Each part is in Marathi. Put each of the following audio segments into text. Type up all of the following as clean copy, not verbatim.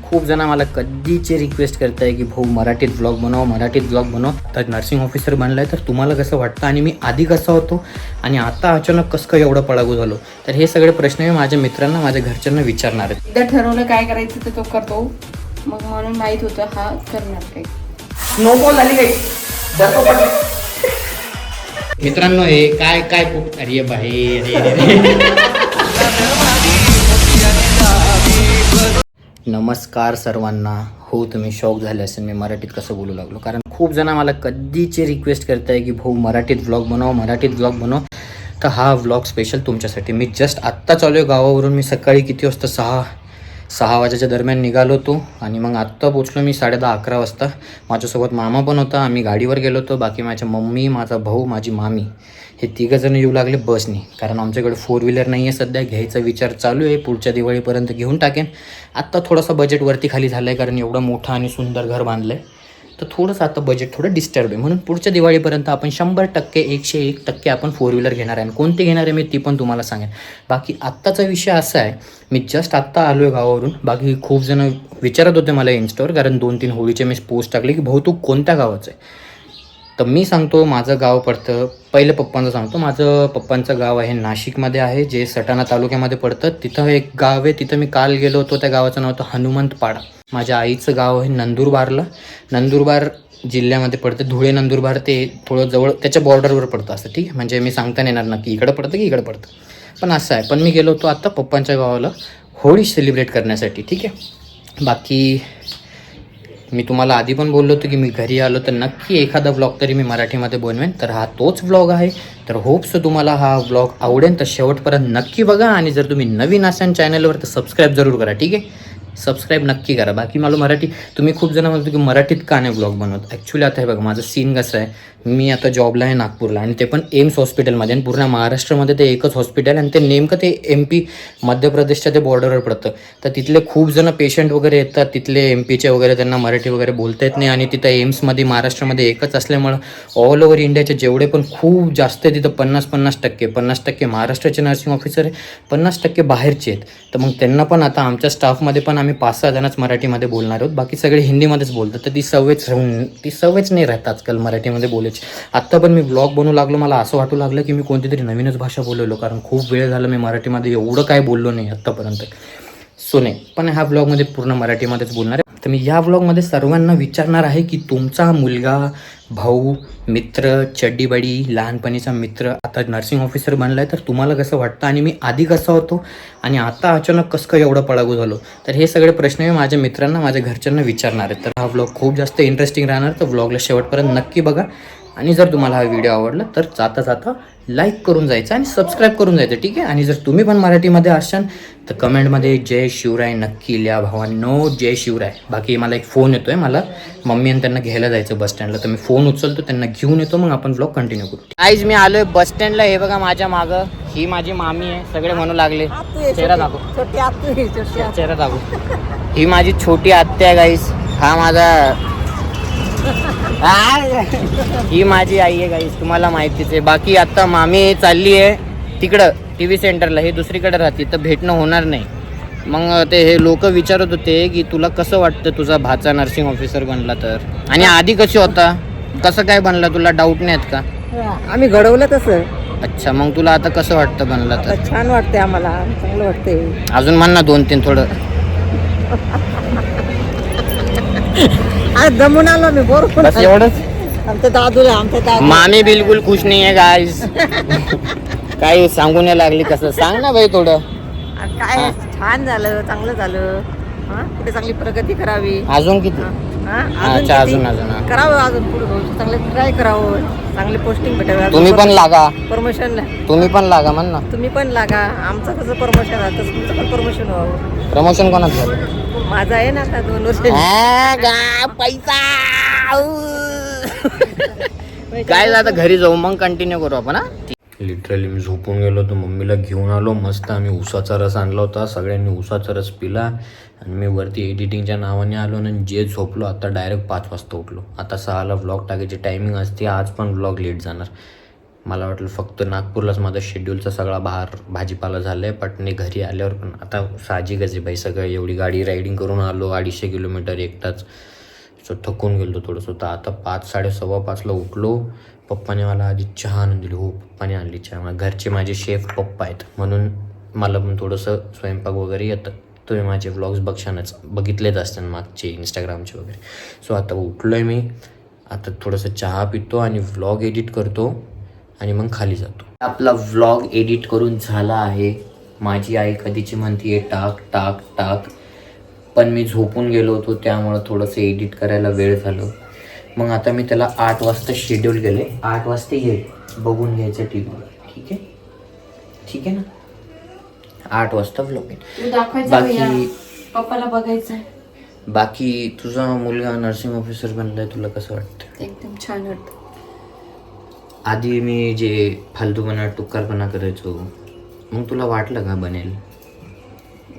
खूप जण मला कधीचे रिक्वेस्ट करत आहे की भाऊ मराठीत ब्लॉग बनव. तर नर्सिंग ऑफिसर बनला आहे तर तुम्हाला कसं वाटतं आणि मी आधी कसा होतो आणि आता अचानक कसं काय एवढं पळागू झालो. तर हे सगळे प्रश्न मी माझ्या मित्रांना माझ्या घरच्यांना विचारणार आहेत. एकदा ठरवलं काय करायचं तर तो करतो, मग म्हणून माहित होतं हा करणार काही. स्नोफॉल झाली काही मित्रांनो हे काय काय अरे बाई नमस्कार सर्वांना. हो तुम्ही शॉक झाले असेल मी मराठीत कसं बोलू लागलो, कारण खूप जण मला कधीचे रिक्वेस्ट करत आहे की भाऊ मराठीत ब्लॉग बनव. तर हा व्लॉग स्पेशल तुमच्यासाठी. मी जस्ट आत्ता चालू आहे गावावरून. मी सकाळी किती वाजता सहा वाजेच्या दरम्यान निघालो होतो आणि मग आत्ता पोचलो मी 10:30-11 वाजता. माझ्यासोबत मामा पण होता. आम्ही गाडीवर गेलो होतो. बाकी माझ्या मम्मी, माझा भाऊ, माझी मामी हे तिघंजण येऊ लागले बसनी, कारण आमच्याकडे 4 व्हीलर नाही आहे सध्या. घ्यायचा विचार चालू आहे, पुढच्या दिवाळीपर्यंत घेऊन टाकेन. आत्ता थोडासा बजेट वरती खाली झालं आहे, कारण एवढं मोठं आणि सुंदर घर बांधलं आहे तर थोडंसं आता बजेट थोडं डिस्टर्ब आहे. म्हणून पुढच्या दिवाळीपर्यंत आपण 100% 101% आपण 4 व्हीलर घेणार आहे. आणि कोणती घेणार आहे मी ती पण तुम्हाला सांगेन. बाकी आत्ताचा विषय असा आहे, मी जस्ट आत्ता आलो आहे गावावरून. बाकी खूप जण विचारत होते मला इन्स्टावर, कारण 2-3 होळीचे मी पोस्ट टाकले की भाऊ तू कोणत्या गावाचं आहे. तर मी सांगतो माझं गाव पडतं, पहिलं पप्पांचं सांगतो. माझं पप्पांचं गाव आहे नाशिकमध्ये आहे, जे सटाणा तालुक्यामध्ये पडतं. तिथं एक गाव आहे, तिथं मी काल गेलो होतो. त्या गावाचं नाव होतं हनुमंतपाडा. माझ्या आईचं गाव आहे नंदुरबार जिल्ह्यामध्ये पडतं. धुळे नंदुरबार ते थोडं जवळ त्याच्या बॉर्डरवर पडतं असं, ठीक आहे. म्हणजे मी सांगता येणार नक्की इकडं पडतं की इकडं पडतं, पण असं आहे. पण मी गेलो होतो आत्ता पप्पांच्या गावाला होळी सेलिब्रेट करण्यासाठी, ठीक आहे. बाकी मी तुम्हाला आधी पण बोललो होतो की मी घरी आलो तर नक्की एखादा व्लॉग तरी मी मराठीमध्ये बनवेन. तर हा तोच व्लॉग आहे. तर होप्स तुम्हाला हा व्लॉग आवडेल. तर शेवटपर्यंत नक्की बघा. आणि जर तुम्ही नवीन असाल चॅनलवर तर सबस्क्राईब जरूर करा, ठीक आहे. सबस्क्राईब नक्की करा. बाकी मला मराठी, तुम्ही खूप जण म्हणतो की मराठीत का नाही ब्लॉग बनवत. ॲक्च्युली आता हे बघा माझं सीन कसं आहे, मी आता जॉबला आहे नागपूरला, आणि ते पण एम्स हॉस्पिटलमध्ये. आणि पूर्ण महाराष्ट्रामध्ये ते एकच हॉस्पिटल, आणि ते नेमकं ते MP मध्य प्रदेशच्या ते बॉर्डरवर पडतं. तर तिथले खूप जण पेशंट वगैरे येतात तिथले MPचे वगैरे, त्यांना मराठी वगैरे बोलता येत नाही. आणि तिथं एम्समध्ये महाराष्ट्रामध्ये एकच असल्यामुळं ऑल ओव्हर इंडियाचे जेवढे पण खूप जास्त आहे तिथं 50% महाराष्ट्राचे नर्सिंग ऑफिसर आहे, 50% बाहेरचे आहेत. तर मग त्यांना पण आता आमच्या स्टाफमध्ये पण आम्ही 5-6 जणच मराठीमध्ये बोलणार आहोत. बाकी सगळे हिंदीमध्येच बोलतात. तर ती सवयच नाही राहत आजकाल मराठीमध्ये बोलायची. आत्ता पण मी ब्लॉग बनवू लागलो, मला असं वाटू लागलं की मी कोणती तरी नवीनच भाषा बोललो, कारण खूप वेळ झालं मी मराठीमध्ये एवढं काय बोललो नाही आत्तापर्यंत. सो नाही, पण ह्या ब्लॉगमध्ये पूर्ण मराठीमध्येच बोलणार आहे. तर मी ह्या ब्लॉगमध्ये सर्वांना विचारणार आहे की तुमचा मुलगा, भाऊ, मित्र, चड्डीबडी, लहानपणीचा मित्र आता नर्सिंग ऑफिसर बनला आहे तर तुम्हाला कसं वाटतं आणि मी आधी कसा होतो आणि आता अचानक कसं काय एवढं पळागू झालो. तर हे सगळे प्रश्न मी माझ्या मित्रांना माझ्या घरच्यांना विचारणार आहेत. तर हा व्लॉग खूप जास्त इंटरेस्टिंग राहणार. तर व्लॉगला शेवटपर्यंत नक्की बघा. आणि जर तुम्हाला हा व्हिडिओ आवडला तर जाता लाईक करून जायचं आणि सबस्क्राईब करून जायचं, ठीक आहे. आणि जर तुम्ही पण मराठीमध्ये असाल तर कमेंटमध्ये जय शिवराय नक्की लिहा भावांनो, जय शिवराय. बाकी मला एक फोन येतो आहे, मला मम्मी आणि त्यांना घ्यायला जायचं बस स्टँडला, तर मी फोन उचलतो, त्यांना घेऊन येतो, मग आपण ब्लॉग कंटिन्यू करू. आईज मी आलोय बस स्टँडला. हे बघा माझ्या मागं ही माझी मामी आहे. सगळे म्हणू लागले चेहरा दाखव, चेहरा दाखव. ही माझी छोटी आत्या आहे गाईस. हा माझा ही माझी आई आहे गाईस, तुम्हाला माहितीच आहे. बाकी आता मामी चालली आहे तिकडं TV सेंटरला, हे दुसरीकडे राहते तर भेटणं होणार नाही. मग ते हे लोक विचारत होते की तुला कसं वाटतं तुझा भाचा नर्सिंग ऑफिसर बनला तर, आणि आधी कशी होता, कसं काय बनला, तुला डाऊट नाही आहेत का. आम्ही घडवलं तसं. अच्छा, मग तुला आता कसं वाटतं बनला तर. छान वाटते आम्हाला, चांगलं वाटते. अजून म्हण ना 2-3 थोडं. आज दमून आलो मी, बरोबर. बस एवढंच. आमच्या दादू मामी बिलकुल खुश नाही आहे गाईस. काही सांगून नाही लागली, कसं सांग ना भाई थोडं. काय छान झालं, चांगलं झालं. पुढे चांगली प्रगती करावी. अजून किती. अच्छा, अजून करावं, अजून पुढे चांगले ट्राय करावं, चांगले पोस्टिंग भेटावं. तुम्ही पण लागा, प्रमोशनला तुम्ही पण लागा म्हण ना. तुम्ही पण लागा. आमचं कसं प्रमोशन आहे तसं तुमचं पण प्रमोशन व्हावं. प्रमोशन कोणाच झालं. माझं आहे ना आता 2 वर्ष. पैसा काय आता घरी जाऊ मग कंटिन्यू करू आपण. लिटरली मी झोपून गेलो होतो, मम्मीला घेऊन आलो. मस्त आम्ही उसाचा रस आणला होता, सगळ्यांनी उसाचा रस पिला. आणि मी वरती एडिटिंगच्या नावाने आलो आणि जे झोपलो. आता डायरेक्ट 5 वाजता उठलो. आता 6ला व्लॉग टाकायची टायमिंग असते. आज पण व्लॉग लेट जाणार. मला वाटलं फक्त नागपूरलाच माझा शेड्यूलचा सगळा भाजीपाला झाला आहे. पण मी घरी आल्यावर पण आता साहजिकच आहे बाई, सगळं एवढी गाडी रायडिंग करून आलो 250 किलोमीटर एकटाच. सो थकून गेलो थोडंसं. तर आता 5, 5:15ला उठलो. पप्पाने मला आधी चहा आणून दिली. हो, पप्पाने आणली चहा. घरचे माझे शेफ पप्पा आहेत म्हणून मला पण थोडंसं स्वयंपाक वगैरे येतं. तुम्ही माझे व्लॉग्स बघितलेच असतात मागचे इंस्टाग्रामचे वगैरे. सो आता उठलो आहे मी. आता थोडंसं चहा पितो आणि व्लॉग एडिट करतो आणि मग खाली जातो. आपला व्लॉग एडिट करून झाला आहे. माझी आई कधीची म्हणते टाक टाक टाक, पण मी झोपून गेलो होतो त्यामुळं थोडंसं एडिट करायला वेळ झालं. मग आता मी त्याला 8 वाजता शेड्यूल केले. 8 वाजता ये बघून घ्यायचं टीव्हीवर. ठीक आहे, ठीक आहे ना. 8 वाजता व्लॉग बाकी पप्पाला बघायचं आहे. बाकी तुझा मुलगा नर्सिंग ऑफिसर बनलाय, तुला कसं वाटतं? एकदम छान वाटतं. आधी मी जे फालतूपणा टुक्कारपणा करायचो, मग तुला वाटलं का बनेल?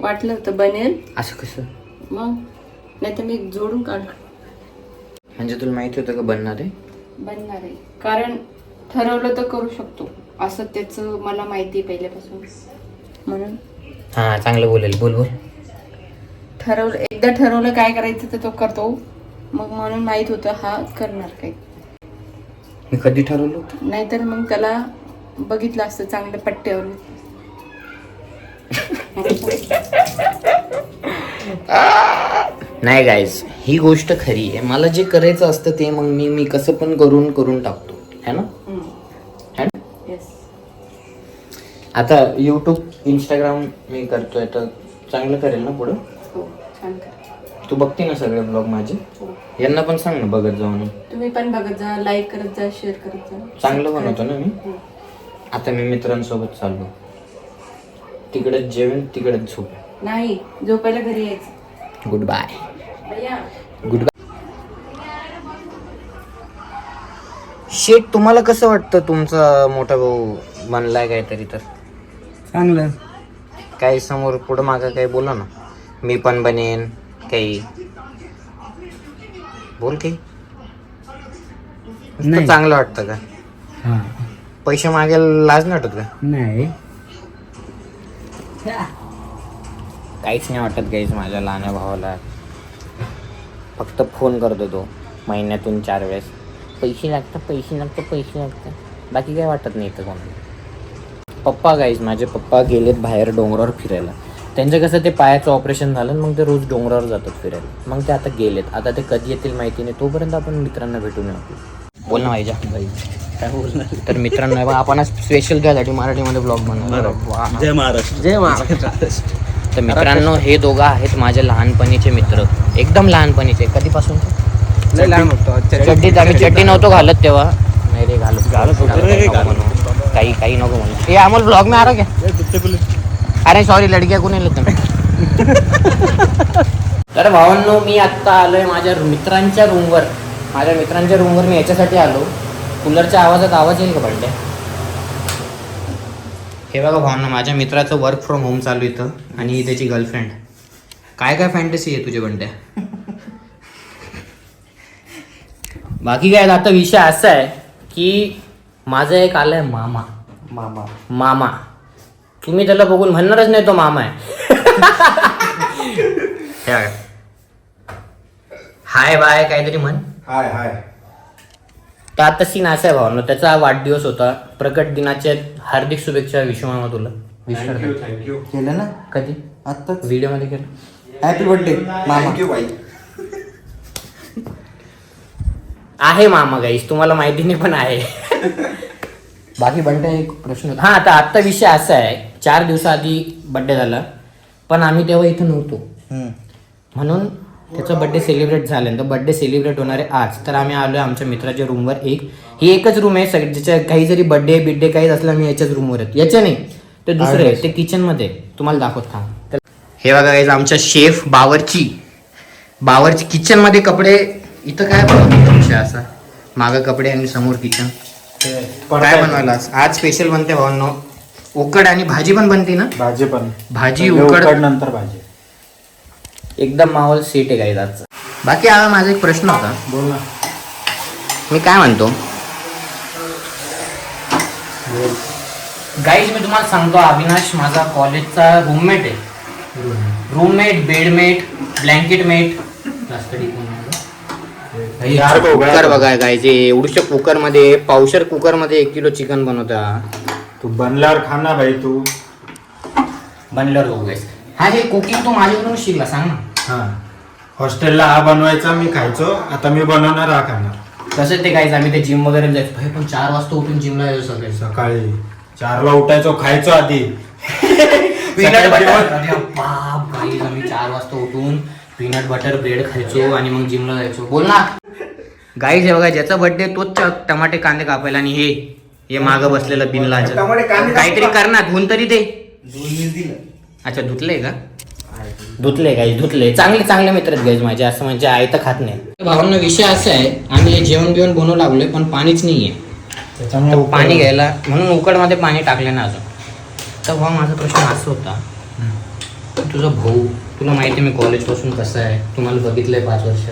वाटलं होतं बनेल. असं कसं? मग नाही तर मी जोडून काढलं. म्हणजे तुला माहिती होतं का बनणार आहे? बनणार आहे, कारण ठरवलं तर करू शकतो असं त्याचं मला माहिती आहे पहिल्यापासून. म्हणून हां, चांगलं बोलेल. बोल बोल. एकदा ठरवलं काय करायचं तर तो करतो. मग म्हणून माहित होतं हा करणार काही. मी कधी ठरवलं होतं? नाहीतर मग त्याला बघितलं असतं चांगल्या पट्ट्यावर. नाही गाईज, ही गोष्ट खरी आहे. मला जे करायचं असतं ते मग मी कसं पण करून टाकतो, है ना? येस. आता यूट्यूब इंस्टाग्राम मी करतोय तर चांगलं करेल ना पुढं. हो, छान कर. तू बघते ना सगळे ब्लॉग माझे? यांना पण सांग ना बघत जाऊ म्हणून. तुम्ही पण बघत जा, लाईक करत जा, शेअर करत जा. चांगलं बनवतो ना मी. आता मी मित्रांसोबत चाललो. तिकडेच जेवण, तिकडेच झोप. नाही, झोपायला घरी यायचं. Good bye. भैया गुड बाय. शेट, तुम्हाला कसं वाटतं तुमचा मोठा भाऊ बनलाय काहीतरी तर? चांगलं. काही समोर पुढं मागं काही बोला ना. मी पण बनेन काही बोल. काही नाही. चांगलं वाटतं का? हां. पैसे मागायला लाज नाही वाटत का? नाही. काहीच नाही वाटत गाईस माझ्या लहान भावाला. फक्त फोन करतो तो महिन्यातून 4 वेळेस. पैसे लागतात. बाकी काय वाटत नाही इथं कोणाला. पप्पा गाईस, माझे पप्पा गेलेत बाहेर डोंगरावर फिरायला. त्यांचं कसं ते पायाचं ऑपरेशन झालं, मग ते रोज डोंगरावर जातात फिरायला. मग ते आता गेलेत. आता ते कधी येतील माहिती नाही. तोपर्यंत आपण मित्रांना भेटून येऊ. बोल ना भाईजा. बाई काय बोलणार. तर मित्रांनो, आपण स्पेशल त्यासाठी मराठीमध्ये ब्लॉग बनवतो. जय महाराष्ट्र. जय महाराष्ट्र. तर मित्रांनो, हे दोघं आहेत माझे लहानपणीचे मित्र. एकदम लहानपणीचे. कधीपासून? चड्डीत आम्ही चड्डी नव्हतो घालत तेव्हा. नाही रे, घालत काही नको म्हणून. हे आम्हाला ब्लॉग में आ रहा क्या? अरे सॉरी, लडक्या कोणी येत नाही. तर भावांनो, मी आत्ता आलोय माझ्या मित्रांच्या रूमवर. मी याच्यासाठी आलो. कूलरच्या आवाजात आवाज येईल का बंड्या? हे बघा भावांनो, माझ्या मित्राचं वर्क फ्रॉम होम चालू इथं आणि त्याची गर्लफ्रेंड. काय फॅन्टसी आहे तुझे बंड्या? बाकी काय, आता विषय असा आहे की माझा एक आलाय मामा. तुम्ही त्याला बघून म्हणणारच नाही तो मामा आहे. हाय बाय काहीतरी म्हण. हाय. तर आता सीन असा आहे भावनो, त्याचा वाढदिवस होता. प्रकट दिनाच्या हार्दिक शुभेच्छा विश्वमामा तुला. थँक्यू. केलं ना कधी? आत्ता व्हिडिओ मध्ये केलं. हॅपी बर्थडे मामा. आहे मामा गाईस, तुम्हाला माहिती नाही पण आहे. बाकी बंड्या एक प्रश्न होता. हा, आता विषय असा आहे, 4 दिवसाआधी बड्डे झाला, पण आम्ही तेव्हा इथं नव्हतो. म्हणून त्याचा बड्डे सेलिब्रेट झाल्यानंतर बड्डे सेलिब्रेट होणार आहे आज. तर आम्ही आलोय आमच्या मित्राच्या रूमवर. ही एकच रूम आहे सगळी, ज्याच्या काही जरी बड्डे काही असलं आम्ही याच्याच रूमवर आहेत. याच्या नाही, ते दुसरे आहे, ते किचन मध्ये. तुम्हाला दाखवत थांब. हे बघा गाईज, आमच्या शेफ बावरची किचन मध्ये कपडे. इथं काय विषय असा, मागं कपडे आणि समोर किचन. काय बनवायला आज स्पेशल बनते भावांनो? उकड आणि भाजी पण बनते ना? भाजी उकड नंतर भाजी. एकदम माहोल सेट आहे गाईज आजचा. बाकी माझा एक प्रश्न होता. बोल ना. मी काय म्हणतो, गाईज मी तुम्हाला सांगतो, अविनाश माझा कॉलेजचा रूममेट आहे. रूममेट, बेडमेट, ब्लँकेट मेट. कुकर बघा गाईज, एवढ्या कुकर मध्ये, पावशर कुकर मध्ये 1 किलो चिकन बनवता. तू बनल्यावर खा ना भाई. तू बनल्यावर बघू गाईज. हा हे कुकिंग तू माझ्याकडून शिकला, सांग ना. हा, हॉस्टेलला हा बनवायचा, मी खायचो. आता मी बनवणार, हा खाणार. कसं ते गाईज, आम्ही ते जिम वगैरे जायचो भाई, पण 4 वाजता उठून जिमला जायचो सगळे. सकाळी 4ला उठायचो, खायचो आधी. Peanut butter. बाप गाईज, आम्ही 4 वाजता उठून पीनट बटर ब्रेड खायचो आणि मग जिमला जायचो. बोल ना गाईज. हे बघा, ज्याचा बर्थडे तोच टमाटे कांदे कापायला, आणि हे मागं बसलेलं बिनलाज काहीतरी करणार. धुवून तरी दे. अच्छा, धुतले का? धुतले गाईज, धुतले. चांगले मित्र आहेत गाईज माझे, असं म्हणजे आई तर खात नाही. भावांना विषय असा आहे, आम्ही जेवण बिवण बनवू लागलोय पण पाणीच नाहीये. त्याच्यामुळे पाणी घ्यायला म्हणून उकडमध्ये पाणी टाकले ना अजून. तर भाऊ, माझा प्रश्न असा होता, तुझा भाऊ, तुला माहिती मी कॉलेज पासून कसं आहे, तुम्हाला बघितलंय 5 वर्ष.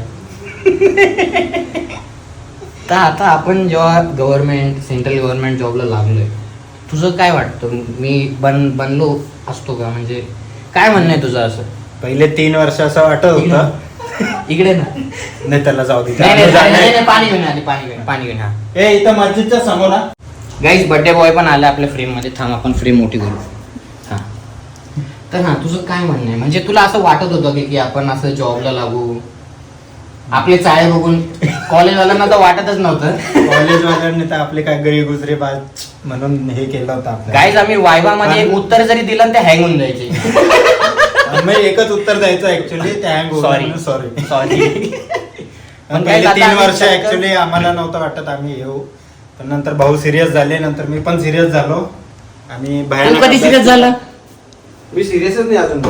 तर आता आपण जेव्हा सेंट्रल गव्हर्नमेंट जॉबला लागलोय, तुझं काय वाटतं, मी बनलो असतो का? म्हणजे काय म्हणणं आहे तुझं? असं पहिले 3 वर्ष असं वाटत होतं. इकडे ना, नाही त्याला जाऊ दे. पाणी घेऊन पाणी घेऊन. हा ए, इथं मस्जिदच्या समोर. गाईज, बर्थडे बॉय पण आले आपल्या फ्रेम मध्ये. थांब, आपण फ्रेम मोठी करू. हा, तर हा, तुझं काय म्हणणं आहे? म्हणजे तुला असं वाटत होतं की आपण असं जॉबला लागू? आपले चाळे बघून कॉलेजवाल्यांना तर वाटतच नव्हतं. कॉलेजवाल्यांनी तर आपले काय गरी गुजरे बाज म्हणून हे केलं होतं आपलं. गाईज, आम्ही वायवा मध्ये एक उत्तर जरी दिलं ते हँग होऊन जायचे. एकच उत्तर द्यायचं ऍक्च्युली, ते हँग. सॉरी. पण पहिले 3 वर्ष ऍक्च्युली आम्हाला नव्हतं वाटत आम्ही येऊ, पण नंतर भाऊ सिरियस झाले, नंतर मी पण सिरियस झालो. आम्ही तू कधी सिरियस झाला? मी सिरियसच नाही अजून.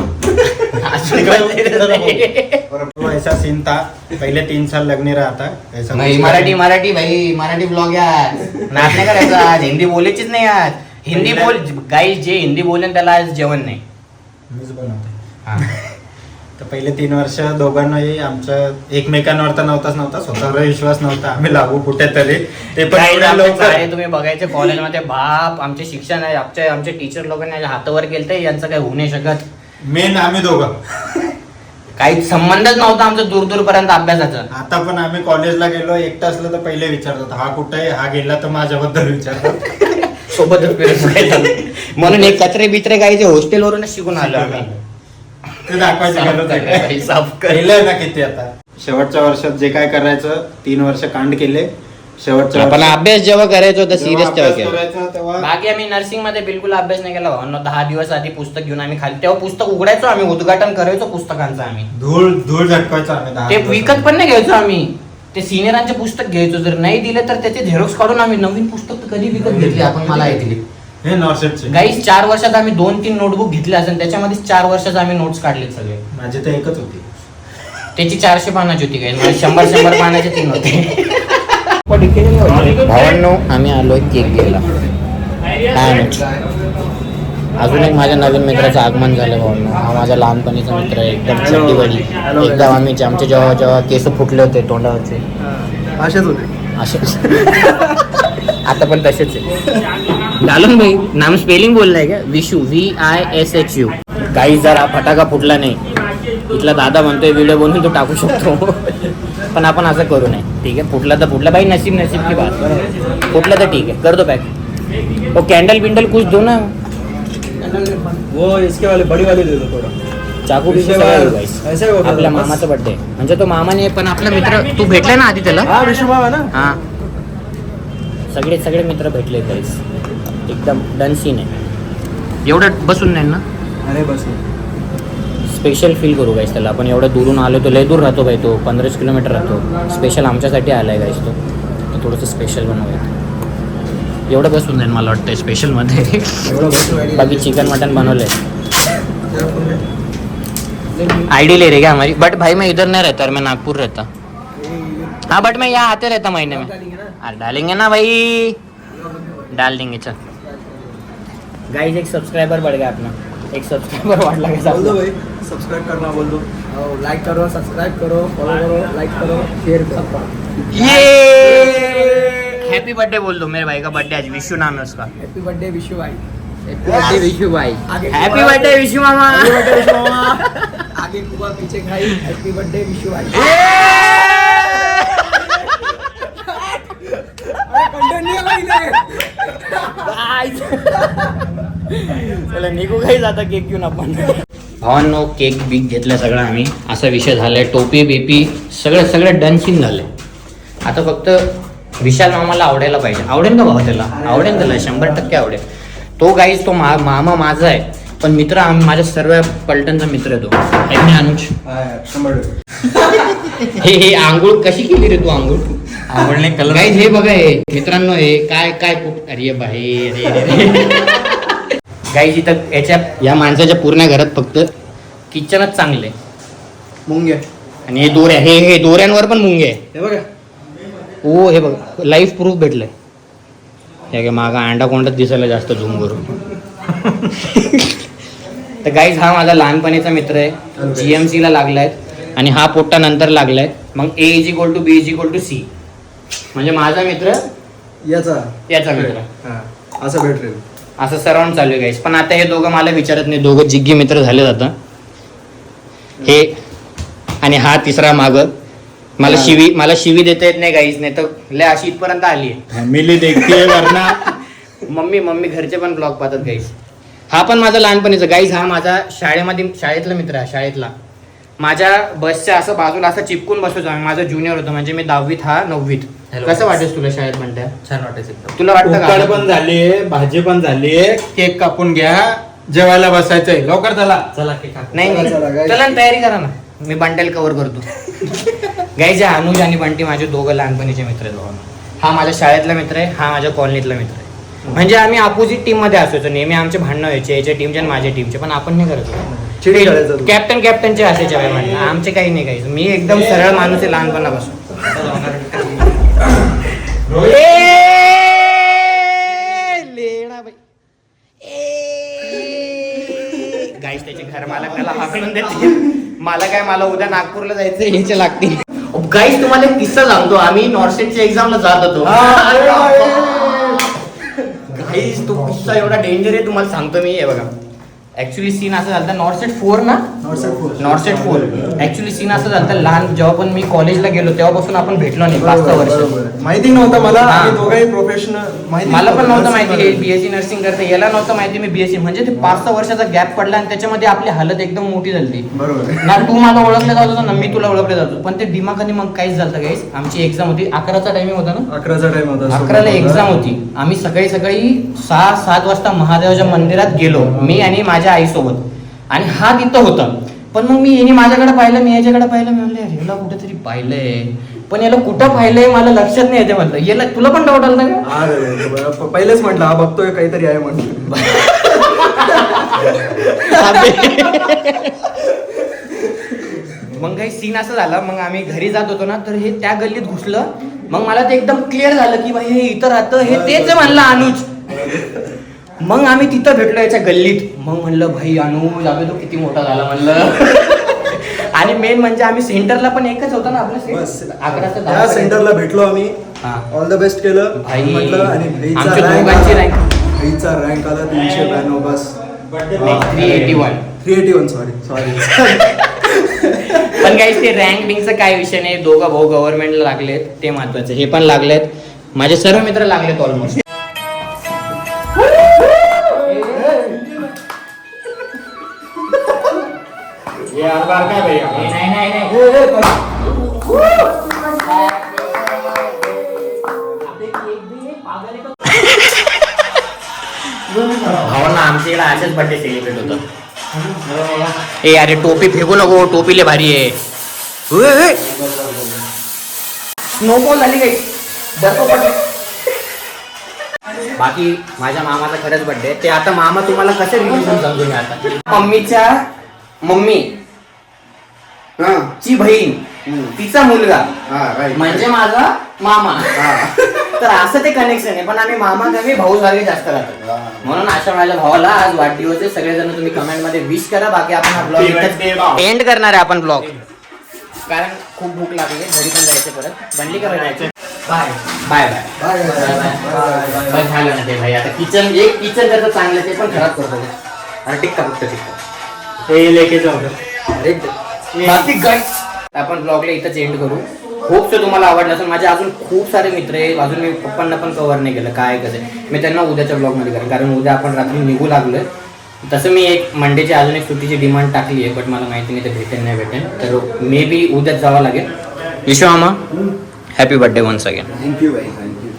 ऐसा सीन था. पहिले 3 साल लगने रहा था. ऐसा मराठी भाई, मराठी ब्लॉग यार. नाच नाही करायचं आज, हिंदी बोलायचीच नाही आज. हिंदी बोल गाईज, जे हिंदी बोलेन त्याला आज जेवण नाही. मीच बनवते. तर पहिले 3 वर्ष दोघांनाही आमचं एकमेकांवर तर नव्हता, स्वतःवर विश्वास नव्हता. आम्ही लागू कुठेतरी. ते पण तुम्ही बघायचे कॉलेजमध्ये, बाप आमचे शिक्षण आहे, आमचे टीचर लोकांनी हातावर केलते, यांचं काही होऊ नाही शकत. मेन आम्ही दोघं, काही संबंधच नव्हता आमचा दूर पर्यंत अभ्यासाचा. आता पण आम्ही कॉलेजला गेलो, एकटा असलं तर पहिले विचारतात हा कुठे आहे, हा गेला तर माझ्याबद्दल विचारतात. सोबतच म्हणून एक कचरे बिचरे गायचे हॉस्टेलवरूनच शिकून आलो आम्ही. ते दाखवायचं केलंय ना किती. आता शेवटच्या वर्षात जे काय करायचं, 3 वर्ष कांड केले. शेवटच्या पण अभ्यास जेव्हा करायचा होता सिरियस करायचा तेव्हा बाकी आम्ही नर्सिंग मध्ये बिलकुल अभ्यास नाही केला भावांनो. 10 दिवस आधी पुस्तक घेऊन आम्ही खाली, तेव्हा पुस्तक उघडायचो आम्ही, उद्घाटन करायचो पुस्तकांचं आम्ही. धूळ झटकायचो आम्ही. ते विकत पण नाही घ्यायचो आम्ही, ते सिनियरांचे पुस्तक घ्यायचो. जर नाही दिले तर त्याचे झेरॉक्स काढून आम्ही नवीन पुस्तक कधी विकत घेतली आपण, मला ऐकली. हे नॉर्सेटचे गाईस 4 वर्षात आम्ही 2-3 नोटबुक घेतले असेल, त्याच्यामध्ये 4 वर्षात आम्ही नोट्स काढले सगळे. माझी तर एकच होती, त्याची 400 पानाची होती. गाईस 100 पानाचे 3 होते. भावांनो, आम्ही आलोय केक घ्यायला. अजून एक माझ्या नवीन मित्राचं आगमन झालं भावांनो. हा माझा लहानपणीचा मित्र आहे, एकदम चड्डीवाडी. एकदम आमचे जेव्हा केस फुटले होते तोंडावरचे, असेच होते. आता पण तसेच आहे. घालून भाई नाम स्पेलिंग बोललाय का? विशू, VISHU. काही जर हा फटाका फुटला नाही, इथला दादा म्हणतोय व्हिडिओ बनवून तो टाकू शकतो, पण आपण असं करू नये. ठीक आहे, फुटला तर फुटला भाई, नसीब की बात. फुटला तर ठीक आहे, कर दो पॅक. वो कैंडल बिंडल कुछ दो ना. वो इसके वाले बड़ी वाली दे दो थोड़ा. चाकू भी आपल्या मामाचा बर्थडे म्हणजे तो मामाने, पण आपला मित्र तू भेटलाय ना आधी त्याला. हा, विष्णू मामा ना. हा, सगळे मित्र भेटले गाईस, एकदम डन सीन आहे. एवढं बसून नाही ना, अरे बस स्पेशल फील करू गाईस त्याला. आपण एवढं दुरून आलो, तो लय दूर राहतो भाई, तो 15 किलोमीटर राहतो. स्पेशल आमच्यासाठी आलाय गाईस तो थोडंसं स्पेशल बनवूया. एवढं बसून जाईल मला वाटतं स्पेशलमध्ये. बाकी चिकन मटन बनवलंय. आईडी ले रही क्या हमारी? बट भाई मैं इधर नहीं रहता, मैं नागपुर रहता. हाँ बट मैं यहाँ आते रहता महीने में. अरे डालेंगे ना भाई, डाल देंगे. चल गाइस, एक सब्सक्राइबर बढ़ गया अपना, एक सब्सक्राइबर वाढला का? बोल दो भाई, सब्सक्राइब करना बोल दो. लाइक करो, सब्सक्राइब करो, फॉलो करो, लाइक करो, शेयर करो. ये हैप्पी बर्थडे बोल दो मेरे भाई का बर्थडे आज विशु नाम है उसका हैप्पी बर्थडे विशु भाई हैप्पी बर्थडे विशु भाई आगे हैप्पी बर्थडे विशु मामा हैप्पी बर्थडे विशु मामा आगे कुआ पीछे खाई हैप्पी बर्थडे विशु भाई कंटेंट नहीं चला निघू काही जाता केक घेऊन आपण भावांनो केक बिक घेतलं सगळं आम्ही असा विषय झालाय टोपी बेपी सगळं डन सीन झालंय आता फक्त विशाल मामाला आवडायला पाहिजे आवडेल का भाऊ त्याला आवडेल त्याला 100% आवडेल तो गाईज तो मामा माझा आहे पण मित्र माझ्या सर्व पलटणचा मित्र आहे तो आहे की अनुज हे आंघोळ कशी केली रे तू आंघोळने कलर गाईज हे बघा हे मित्रांनो हे काय अरे भाई अरे गाईज इथं या माणसाच्या पूर्ण घरात फक्त किचनच चांगले मुंगे आणि हे दोऱ्यांवर पण मुंगे आहे हे बघा ओ हे बघ लाईफ प्रूफ भेटलंय हे काय मागा अंडा कोंडाच दिसायला जास्त झूम करून तर गाईज हा माझा लहानपणीचा मित्र आहे GMC ला लागलाय आणि हा पोट्टा नंतर लागलाय मग A = B = C म्हणजे माझा मित्र याचा मित्र असं भेटले असं सराउंड चालू आहे गाईज पण आता हे दोघं मला विचारत नाही दोघं जिग्गी मित्र झाले जातं हे आणि हा तिसरा माग मला शिवी देता येत नाही गाईज नाही तर लय अशी इथपर्यंत आली आहे फॅमिली देखते वरना मम्मी घरचे पण ब्लॉग पाहतात गाईज हा पण माझा लहानपणीचा गाईज हा माझा शाळेतला मित्र आहे शाळेतला माझ्या बसच्या असं बाजूला असं चिपकून बसायचो आम्ही माझा ज्युनियर होतो म्हणजे मी 10वीत हा 9वीत कसं वाटेल तुला शाळेत म्हणत्या छान वाटायचं तुला वाटतं उकाळ का पण झाली भाजी पण झाली केक कापून घ्या जेवायला बसायचंय लवकर चला चला केक नाही चला ना, तयारी करा ना मी बंटेल कव्हर करतो गाईज अनुज आणि बंटी माझे दोघं लहानपणीचे मित्र आहेत हा माझ्या शाळेतला मित्र आहे हा माझ्या कॉलनीतला मित्र आहे म्हणजे आम्ही अपोजिट टीम मध्ये असायचो नेहमी आमचे भांडणं व्हायचे याच्या टीमचे आणि माझ्या टीमचे पण आपण नाही करायचो कॅप्टनचे असायचे भांडणं आमचे काही नाही काही मी एकदम सरळ माणूस आहे लहानपणापासून गाईस त्याचे घर मालक त्याला हाकलून देते मला उद्या नागपूरला जायचं याचे लागतील गाईस तुम्हाला एक किस्सा सांगतो आम्ही नॉर्सेटच्या एक्झामला जात होतो गाईस तो किस्सा एवढा डेंजर आहे तुम्हाला सांगतो मी हे बघा ऍक्च्युली सीन असं झालं नॉर्सेट 4 ना नॉर्सेट 4 ऍक्च्युली सीन असं झालं लहान जेव्हा पण मी कॉलेजला गेलो तेव्हापासून आपण भेटलो नाही 5-6 वर्ष माहिती नव्हतं मला आम्ही दोघंही प्रोफेशनल मला पण नव्हतं माहिती हे BSc नर्सिंग करते याला नव्हतं माहिती मी BSc म्हणजे ते 5-6 वर्षाचा गॅप पडला आणि त्याच्यामध्ये आपली हालत एकदम मोठी झाली बरोबर ना तू मला ओळखलं जात होता ना मी तुला ओळखलं जातो पण ते दिमाखाने मग काहीच झालं गाईस आमची एक्झाम होती 11चा टायमिंग होता ना 11चा टाइम होता 11ला एक्झाम होती आम्ही सकाळी 6-7 वाजता महादेवाच्या मंदिरात गेलो मी आणि माझ्या आईसोबत आणि हा तिथं होता पण मग मी याने माझ्याकडे पाहिलं मी याच्याकडे पाहिलं मी म्हणलं याला कुठेतरी पाहिलंय पण याला कुठं पाहिलंय मला लक्षात नाही येते म्हटलं याला तुला पण डाऊट आला का अरे पहिलेच म्हटलं हा बघतोय काहीतरी आहे म्हटलं मग काही सीन असं झाला मग आम्ही घरी जात होतो ना तर हे त्या गल्लीत घुसलं मग मला ते एकदम क्लिअर झालं की भाई हे इथं राहतं हे तेच म्हणलं अनुज मग आम्ही तिथं भेटलो याच्या गल्लीत मग म्हणलं भाई अनुज अबे तो किती मोठा झाला म्हणलं आणि मेन म्हणजे आम्ही सेंटरला पण एकच होता ना आपलं 11चा 10 सेंटरला भेटलो आम्ही ऑल द बेस्ट केलं भाई म्हटलं आणि आमच्या दोघांची रँक भाईचा रँक आला 392 बस 381 सॉरी पण काही ते रँक बिंगचं काय विषय नाही दोघं भाऊ गव्हर्नमेंटला लागलेत ते महत्वाचं हे पण लागलेत माझे सर्व मित्र लागलेत ऑलमोस्ट भावांना आमच्या इकडे असेच बर्थडे सेलिब्रेट होतं ए अरे टोपी फेकू नको टोपीले भारी आहे स्नोफॉल झाली काही बर्फ पडले बाकी माझ्या मामाचा खरंच बर्थडे ते आता मामा तुम्हाला कसे रिलेशन समजून आता मम्मीच्या मम्मी ची बहीण तिचा मुलगा म्हणजे माझा मामा तर असं ते कनेक्शन आहे पण आम्ही मामा कमी भाऊ सारखे जास्त राहतो म्हणून अशा माझ्या भावाला आज वाढदिवस आहे सगळेजण तुम्ही कमेंट मध्ये विश करा बाकी आपण हा ब्लॉग एंड करणार आहे आपण ब्लॉग कारण खूप भूक लागली घरी पण जायचं परत बनली का जायचं बाय बाय बाय बाय झालं ना ते भाई. आता किचन त्याचं चांगलं ते पण खराब करतो. अरे टिक्का फक्त टिक्का हे लेके जाऊ. बाकी काय आपण ब्लॉगला इथंच एंड करू. खूप तुम्हाला आवडलं असेल. माझे अजून खूप सारे मित्र आहेत. अजून मी पप्पांना पण कव्हर नाही केलं काय कसं. मी त्यांना उद्याच्या ब्लॉगमध्ये करेन कारण उद्या आपण रात्री निघू लागलोय. तसं मी एक मंडेची अजून एक सुट्टीची डिमांड टाकली आहे. बट मला माहिती नाही ते भेटेल नाही भेटेल. तर मे बी उद्याच जावं लागेल. विश्वामा happy birthday once again. Thank you भाई थँक्यू.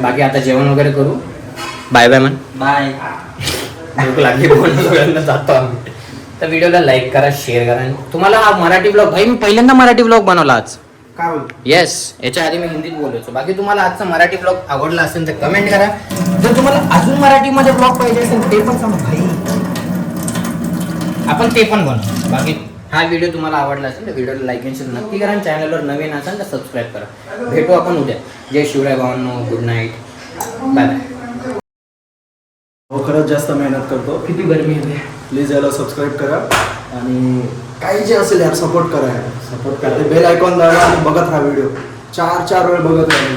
बाकी आता जेवण वगैरे करू. बाय बाय मन. बाय. भूक लागली सगळ्यांना जातो आम्ही. तर व्हिडिओला लाईक करा शेअर करा. तुम्हाला हा मराठी ब्लॉग भाई मी पहिल्यांदा मराठी ब्लॉग बनवला आज. काय बोलतो? येस याच्या आधी मी हिंदीत बोलायचो. बाकी तुम्हाला आजचा मराठी ब्लॉग आवडला असेल तर कमेंट करा. जर तुम्हाला अजून मराठीमध्ये ब्लॉग पाहिजे असेल ते पण सांगा भाई आपण ते पण बनवू. बाकी हा व्हिडिओ तुम्हाला आवडला असेल तर व्हिडिओला लाईक आणि शेअर नक्की करा. चॅनलवर नवीन असाल तर सबस्क्राईब करा. भेटू आपण उद्या. जय शिवराय भावांनो. Good night. Bye bye. हो खरंच जास्त मेहनत करतो. किती गरमी आहे. प्लीज याला सबस्क्राईब करा आणि काही जे असेल यार सपोर्ट करा. सपोर्ट करा. ते बेल आयकॉन दाबा आणि बघत राहा व्हिडिओ. 4 वेळ बघत राहा.